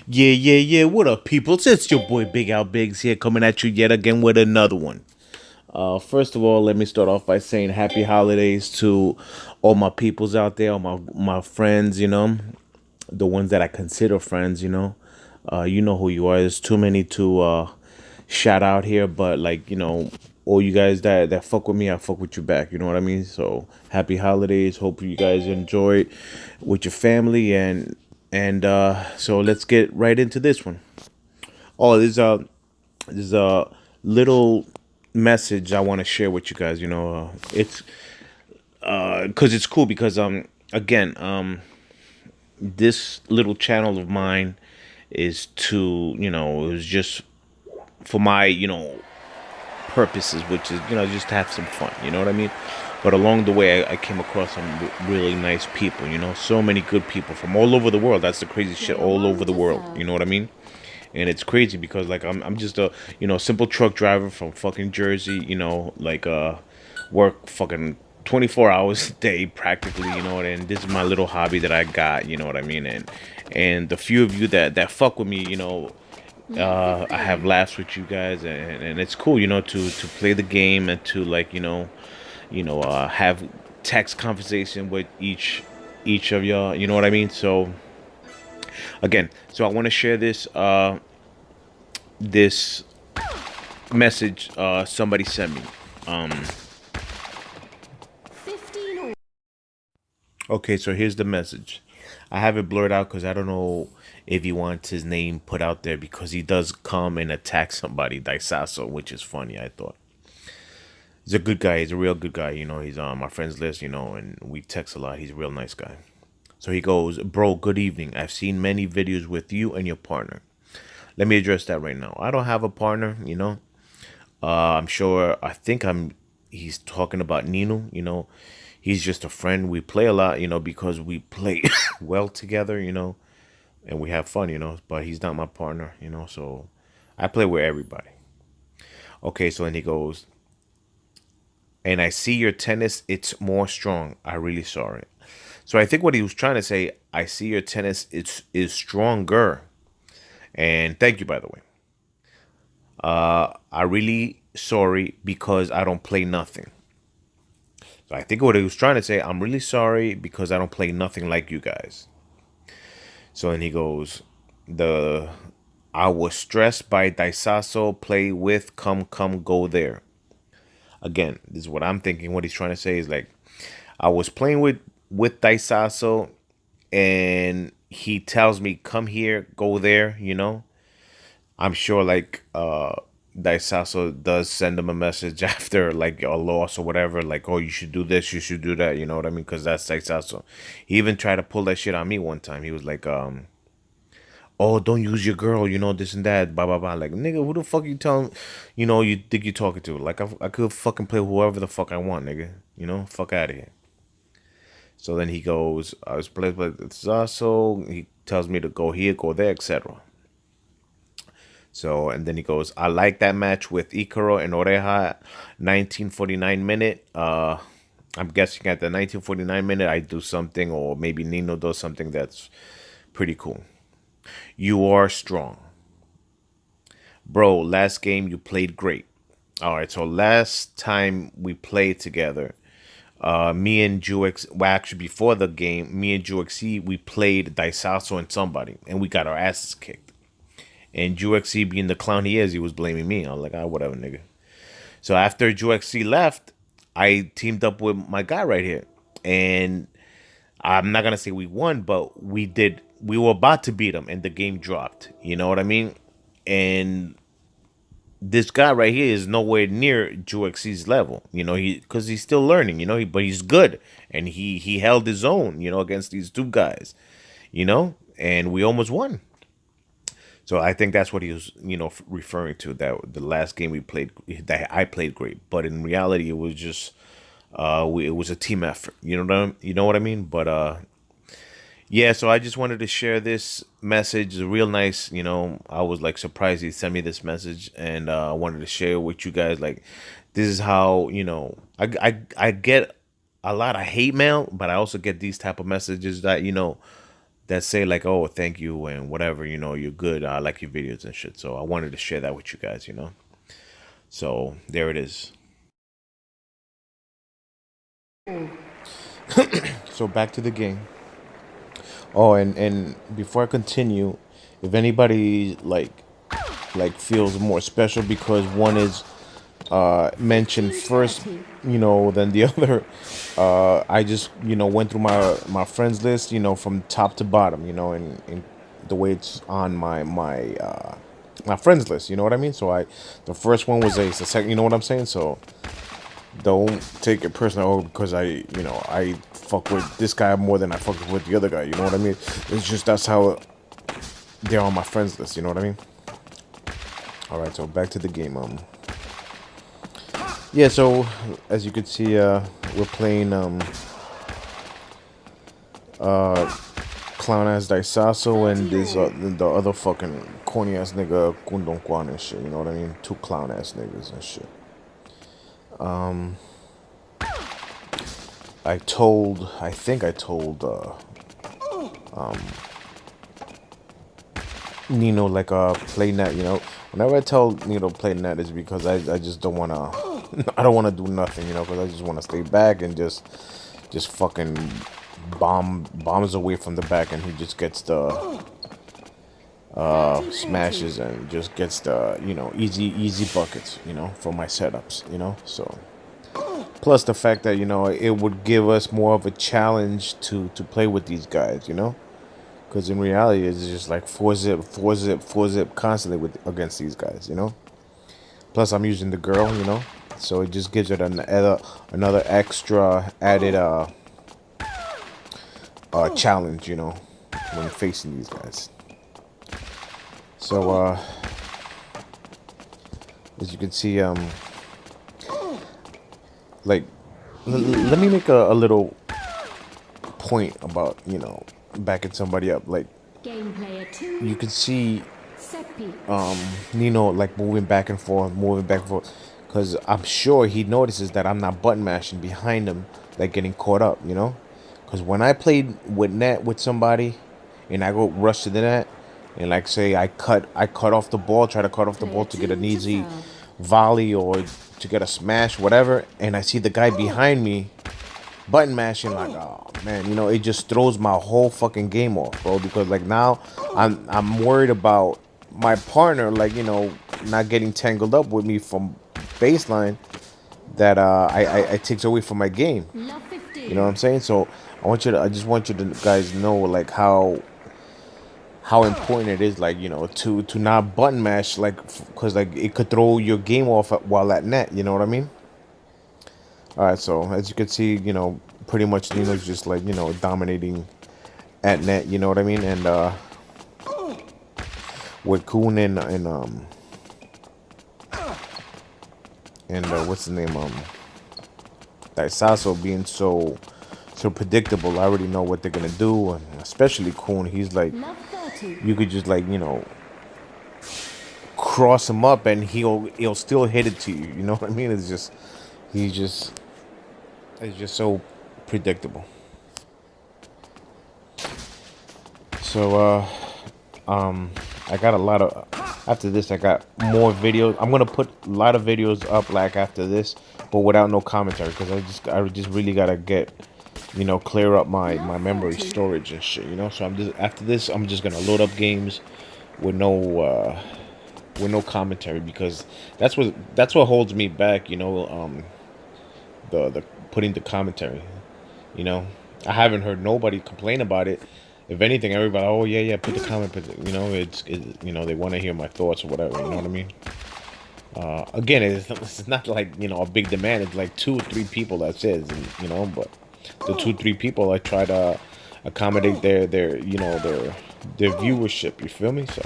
Yeah. What up, people? It's your boy Big Al Biggs here, coming at you yet again with another one. First of all, let me start off by saying happy holidays to all my peoples out there, all my friends. The ones that I consider friends. You know who you are. There's too many to shout out here, but all you guys that fuck with me, I fuck with you back. You know what I mean? So happy holidays. Hope you guys enjoy it with your family and so let's get right into this one. Oh, there's a little message I want to share with you guys. It's because it's cool because again this little channel of mine is to it was just for my purposes, which is just to have some fun. You know what I mean? But along the way, I came across some really nice people. So many good people from all over the world. That's the crazy shit. All over the world. You know what I mean? And it's crazy because like I'm just a simple truck driver from fucking Jersey. Work fucking 24 hours a day practically. And this is my little hobby that I got. You know what I mean? And the few of you that fuck with me, I have laughs with you guys, and it's cool, to play the game and to have text conversation with each of y'all. You know what I mean? So again, so I want to share this message somebody sent me. Um, okay, so here's the message. I have it blurred out because I don't know if he wants his name put out there because he does come and attack somebody, diesaso, which is funny. I thought he's a good guy. He's a real good guy. He's on my friends list. And we text a lot. He's a real nice guy. So he goes, bro, good evening. I've seen many videos with you and your partner. Let me address that right now. I don't have a partner. I'm sure. He's talking about Nino. He's just a friend. We play a lot. Because we play well together. And we have fun, but he's not my partner, so I play with everybody. Okay, so then he goes, and I see your tennis, it's more strong. I really sorry. So I think what he was trying to say, I see your tennis, is stronger. And thank you, by the way. I really sorry because I don't play nothing. So I think what he was trying to say, I'm really sorry because I don't play nothing like you guys. So then he goes, the I was stressed by diesaso, play with, come, go there. Again, this is what I'm thinking. What he's trying to say is like, I was playing with diesaso, and he tells me, come here, go there. I'm sure like diesaso does send him a message after like a loss or whatever, like, oh, you should do this, you should do that. You know what I mean? Because that's diesaso. He even tried to pull that shit on me one time. He was like, oh, don't use your girl, this and that, blah blah blah. Like, nigga, who the fuck you telling, you think you talking to? Like, I could fucking play whoever the fuck I want, nigga. Fuck out of here. So then he goes, I was playing with Zaso. He tells me to go here, go there, etc. So, and then he goes, I like that match with Icaro and Oreja, 1949 minute. I'm guessing at the 1949 minute, I do something, or maybe Nino does something that's pretty cool. You are strong. Bro, last game you played great. All right, so last time we played together, me and Juex, well, actually before the game, me and Juexy, we played diesaso and somebody, and we got our asses kicked. And Juexy, being the clown he is, he was blaming me. I was like, ah, whatever, nigga. So after Juexy left, I teamed up with my guy right here, and I'm not gonna say we won, but we did. We were about to beat him, and the game dropped. You know what I mean? And this guy right here is nowhere near Juex's level. Because he's still learning. But he's good, and he held his own. Against these two guys. And we almost won. So I think that's what he was, referring to. That the last game we played, that I played great, but in reality, it was just, it was a team effort. You know what I mean? But yeah. So I just wanted to share this message. It's real nice. I was like surprised he sent me this message, and I wanted to share with you guys. Like, this is how I get a lot of hate mail, but I also get these type of messages that that say like, oh, thank you and whatever, you're good. I like your videos and shit. So I wanted to share that with you guys. So there it is. So back to the game. Oh, and before I continue, if anybody like feels more special because one is mentioned first, than the other, I just went through my friends list, from top to bottom, and the way it's on my friends list. You know what I mean? So the first one was Ace. The second, you know what I'm saying? So don't take it personal because I fuck with this guy more than I fuck with the other guy. You know what I mean? It's just that's how they're on my friends list. You know what I mean? All right, so back to the game. Yeah. So as you can see, we're playing clown ass diesaso and this the other fucking corny ass nigga KUN-DO-KWAN and shit. You know what I mean? Two clown ass niggas and shit. I think I told Nino like play net. Whenever I tell Nino play net is because I just don't wanna I don't wanna do nothing. Because I just wanna stay back and just fucking bombs away from the back, and he just gets the smashes and just gets the easy buckets for my setups. So. Plus the fact that it would give us more of a challenge to play with these guys, because in reality it's just like 4-zip, 4-zip, 4-zip constantly against these guys. Plus I'm using the girl, so it just gives it another extra added challenge, when facing these guys. So as you can see, like let me make a little point about backing somebody up. Like you can see Nino like moving back and forth, because I'm sure he notices that I'm not button mashing behind him, like getting caught up. Because when I played with net with somebody and I go rush to the net and like say I cut off the ball, try to cut off the ball to get an easy volley or to get a smash, whatever, and I see the guy behind me button mashing, like, oh man, it just throws my whole fucking game off, bro. Because like now I'm worried about my partner, like not getting tangled up with me from baseline, that I takes away from my game. You know what I'm saying? So I just want you to guys know like how important it is, like to not button mash, like because like it could throw your game off while at net. You know what I mean? All right, so as you can see, pretty much Nino's just like dominating at net. You know what I mean? And with Kun and what's the name, Daisaso being so predictable, I already know what they're gonna do, and especially Kun. He's like, you could just like cross him up and he'll still hit it to you. You know what I mean? It's just it's just so predictable. So I got a lot of, after this I got more videos. I'm gonna put a lot of videos up like after this, but without no commentary, because I just really gotta get clear up my memory storage and shit. So I'm just, after this I'm just gonna load up games with no commentary, because that's what holds me back. The putting the commentary. I haven't heard nobody complain about it. If anything, everybody, oh yeah, put the comment. But it's they want to hear my thoughts or whatever. You know what I mean? Again, it's not like a big demand. It's like 2 or 3 people. That's it. And, but the 2 or 3 people, I try to accommodate their viewership. You feel me? So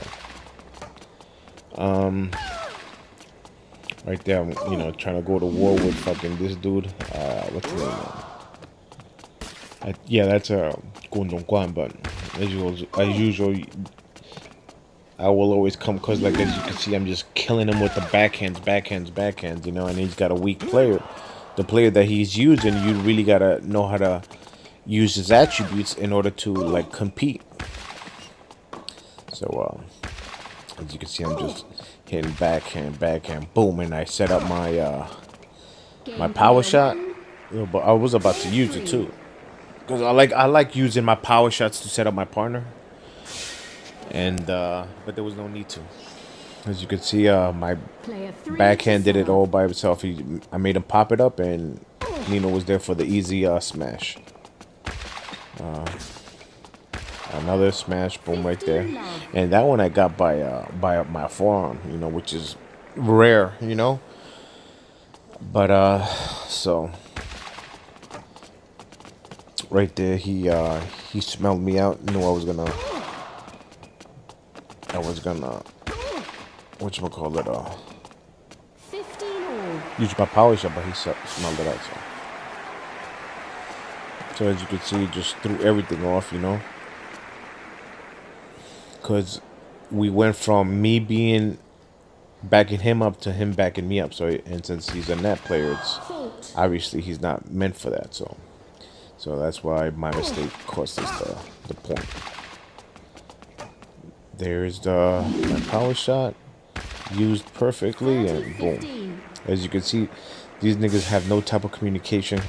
right there, I'm trying to go to war with fucking this dude. What's his name? Yeah, that's KUN-DO-KWAN, but as usual, I will always come, because like as you can see, I'm just killing him with the backhands, and he's got a weak player. The player that he's using, you really gotta know how to use his attributes in order to like compete. So as you can see, I'm just hitting backhand, boom, and I set up my my power shot. You know, but I was about to use it too, because I like using my power shots to set up my partner, and but there was no need to. As you can see, my backhand did it all by himself. I made him pop it up, and Nino was there for the easy smash. Another smash, boom, right there. And that one I got by my forearm, you know, which is rare, you know. But so right there, he smelled me out, knew I was gonna whatchamacallit, use my power shot, but he smelled it out. So as you can see, he just threw everything off, you know. Because we went from me being backing him up to him backing me up. So, and since he's a net player, it's obviously he's not meant for that. So that's why my mistake cost us the point. There's my power shot used perfectly, and boom. As you can see, these niggas have no type of communication.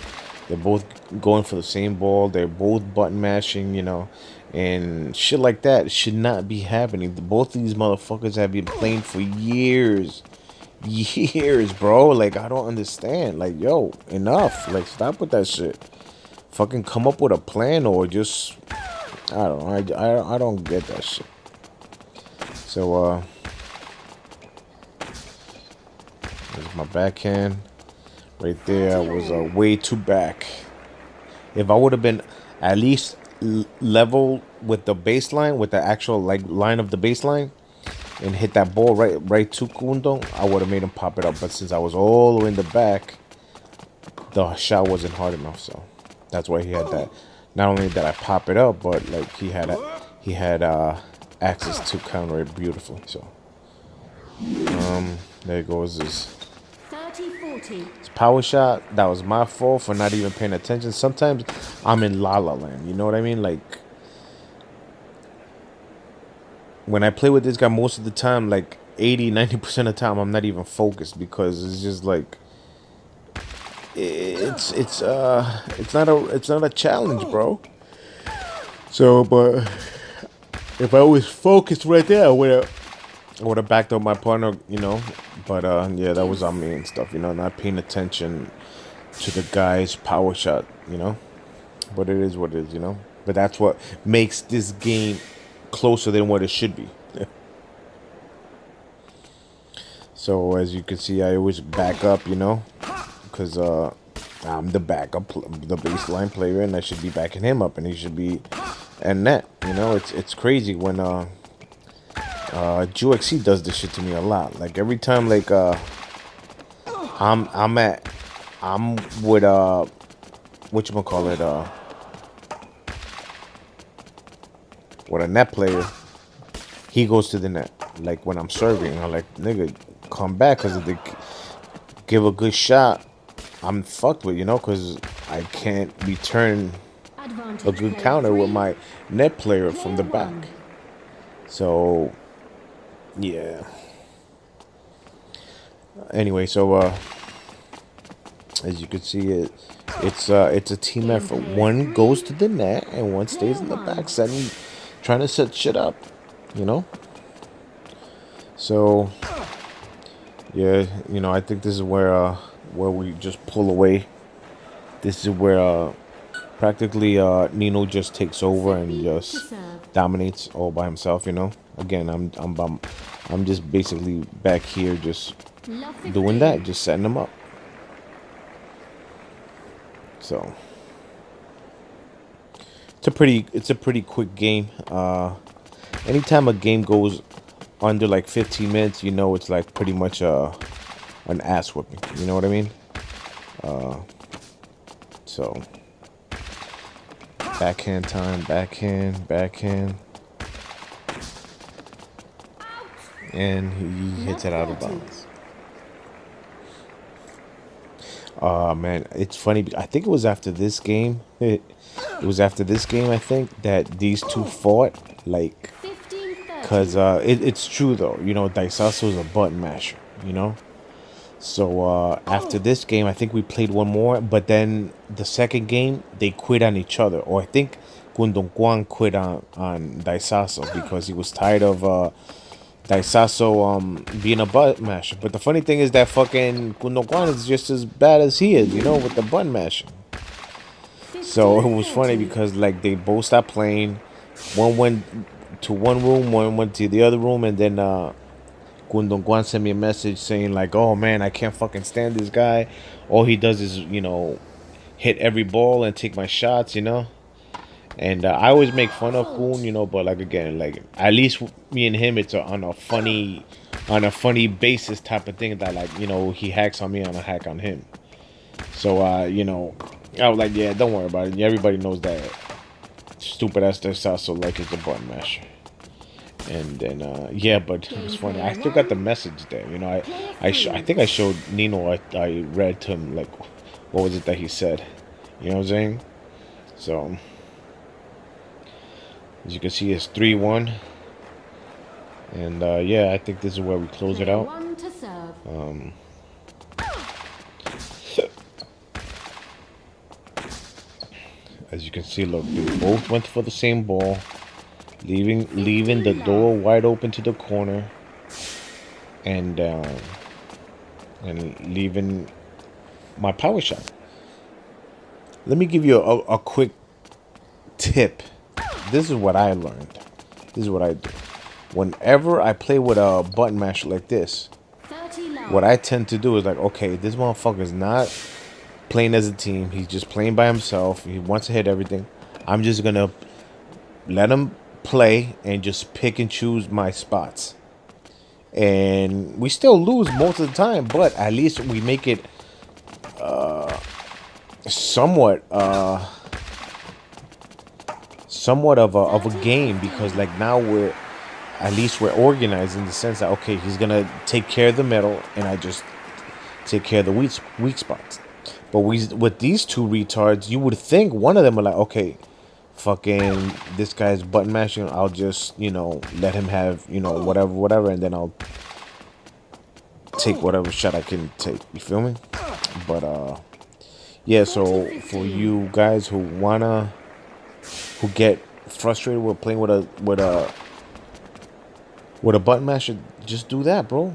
They're both going for the same ball. They're both button mashing, you know, and shit like that should not be happening. Both of these motherfuckers have been playing for years, bro. Like, I don't understand. Like, yo, enough. Like, stop with that shit. Fucking come up with a plan, or just, I don't know. I don't get that shit. So, there's my backhand. Right there, I was way too back. If I would have been at least level with the baseline, with the actual line of the baseline, and hit that ball right to KUN-DO, I would have made him pop it up. But since I was all the way in the back, the shot wasn't hard enough. So that's why he had that. Not only did I pop it up, but like he had access to counter it beautifully. So there goes this. It's power shot. That was my fault for not even paying attention. Sometimes I'm in la la land, you know what I mean? Like, when I play with this guy, most of the time, like 80-90% of the time, I'm not even focused, because it's just like it's not a challenge, bro. So, but if I was focused right there, I would have backed up my partner, you know. But yeah, that was on me and stuff, you know, not paying attention to the guy's power shot, you know. But it is what it is, you know. But that's what makes this game closer than what it should be. So as you can see, I always back up, you know, because I'm the backup, the baseline player, and I should be backing him up, and he should be at net. You know, it's crazy when GXC does this shit to me a lot. Like, every time, like, I'm with whatchamacallit, with a net player, he goes to the net. Like, when I'm serving, I'm like, nigga, come back, because if they give a good shot, I'm fucked with, you know, because I can't return a good counter with my net player from the back. So yeah. Anyway, so as you can see, it's a team effort. One goes to the net and one stays in the back, trying to set shit up, you know. So yeah, you know, I think this is where we just pull away. This is where practically Nino just takes over and just dominates all by himself, you know. Again, I'm just basically back here just doing that, just setting them up. So it's a pretty quick game. Anytime a game goes under like 15 minutes, you know, it's like pretty much an ass whipping, you know what I mean? So backhand time, backhand, and he hits it out of bounds. Man, it's funny. I think it was after this game. It was after this game, I think, that these two fought. Like, because it's true though. You know, Daisaso is a button masher. You know. So after this game, I think we played one more, but then the second game they quit on each other, or I think KUN-DO-KWAN quit on Daisaso because he was tired of Daisaso being a button masher. But the funny thing is that fucking KUN-DO-KWAN is just as bad as he is, you know, with the button mashing. So it was funny because like they both stopped playing. One went to one room, one went to the other room, and then KUN-DO-KWAN sent me a message saying like, "Oh man, I can't fucking stand this guy. All he does is, you know, hit every ball and take my shots, you know." And I always make fun of Kun, you know, but like again, like at least me and him, it's on a funny basis type of thing that like, you know, he hacks on me and I hack on him. So you know, I was like, yeah, don't worry about it. Everybody knows that stupid ass Daisaso like is the button masher. And then yeah, but it was funny. I still got the message there, you know. I think I showed Nino. I read to him like, what was it that he said? You know what I'm saying? So as you can see, it's 3-1, and yeah, I think this is where we close it out. As you can see, look, they both went for the same ball, leaving the door wide open to the corner, and leaving my power shot. Let me give you a quick tip. This is what I learned. This is what I do. Whenever I play with a button masher like this, what I tend to do is like, okay, this motherfucker's not playing as a team. He's just playing by himself. He wants to hit everything. I'm just going to let him play and just pick and choose my spots. And we still lose most of the time, but at least we make it somewhat of a game, because like now we're organized in the sense that okay, he's gonna take care of the middle and I just take care of the weak spots. But with these two retards, you would think one of them are like, okay, fucking this guy's button mashing, I'll just, you know, let him have, you know, whatever, and then I'll take whatever shot I can take. You feel me? But yeah, so for you guys who get frustrated with playing with a button masher, just do that, bro.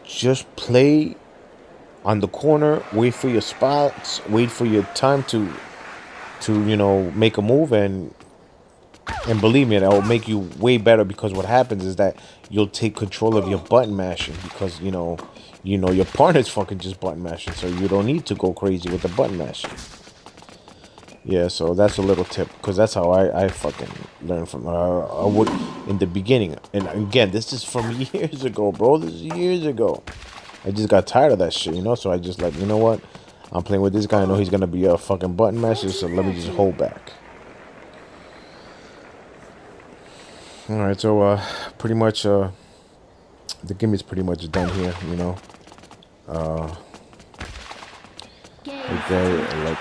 Just play on the corner, wait for your spots, wait for your time to you know, make a move, and believe me, that will make you way better, because what happens is that you'll take control of your button mashing, because you know your partner's fucking just button mashing, so you don't need to go crazy with the button mashing. Yeah, so that's a little tip, because that's how I fucking learned from I would in the beginning. And again, this is from years ago, bro. This is years ago. I just got tired of that shit, you know. So I just like, you know what? I'm playing with this guy. I know he's gonna be a fucking button masher, so let me just hold back. All right, so pretty much the game is pretty much done here, you know. Okay, like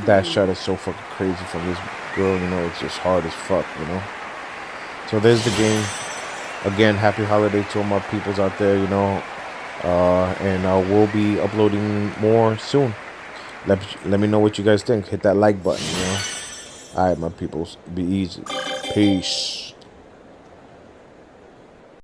that shot is so fucking crazy from this girl, you know. It's just hard as fuck, you know. So there's the game. Again, happy holiday to all my peoples out there, you know. And we'll be uploading more soon. Let me know what you guys think. Hit that like button, you know. All right, my peoples, be easy. Peace.